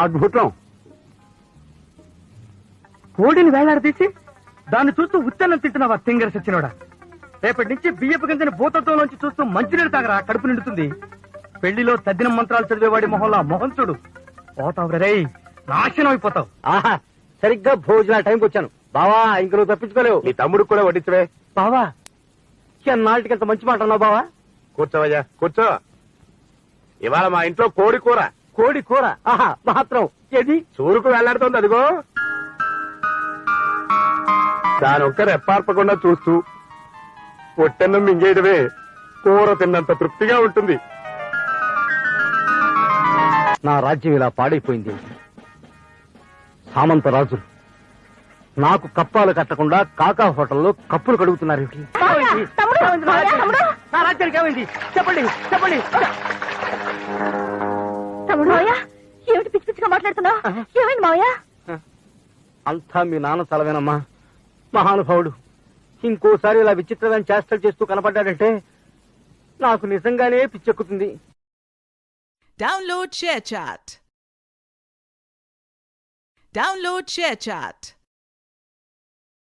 అద్భుతం. కోడిని వేలాడదీసి దాన్ని చూస్తూ ఉత్తన్నం తింటున్నావా తింగర్ సచ్చినోడా? రేపటి నుంచి బియ్యపు గింజని భూతత్వంలోంచి చూస్తూ మంచినీళ్ళు తాగరా, కడుపు నిండుతుంది. పెళ్లిలో తద్దినం మంత్రాలు చదివేవాడి మొహంలా మొహం చూడు. పోతావు రే, నాశనం అయిపోతావు. ఆహా, సరిగ్గా భోజనాల టైంకి వచ్చాను బావా. ఇంక నువ్వు తప్పించుకోలేవు. నీ తమ్ముడు కూడా వడ్డించవే. బావా, నాటికి ఎంత మంచి మాట అన్నావు బావా. కూర్చోవయ్యా, కూర్చో. ఇవాళ మా ఇంట్లో కోడి కూర. కోడి కూర? ఆహా, మాత్రం ఏది? చూరుకు వెళ్లాడుతోంది అదిగో. దాని ఒక్క రెప్పార్పకుండా చూస్తూ ఒట్టెన్నం మింగేయడమే కూర తిన్నంత తృప్తిగా ఉంటుంది. నా రాజ్యం ఇలా పాడైపోయింది. సామంత రాజులు నాకు కప్పాలు కట్టకుండా కాకా హోటల్లో కప్పులు కడుగుతున్నారు. నా రాజ్యానికి ఏమైంది చెప్పండి, చెప్పండి. తమ్ముడు ఏమిటి పిచ్చి పిచ్చిగా మాట్లాడుతున్నావు? ఏమైంది మావయ్య? అంతా మీ నాన్న చలవేనమ్మా. మహానుభావుడు ఇంకోసారి ఇలా విచిత్రమైన చేష్టలు చేస్తూ కనపడ్డాడంటే నాకు నిజంగానే పిచ్చెక్కుతుంది. Download ShareChat.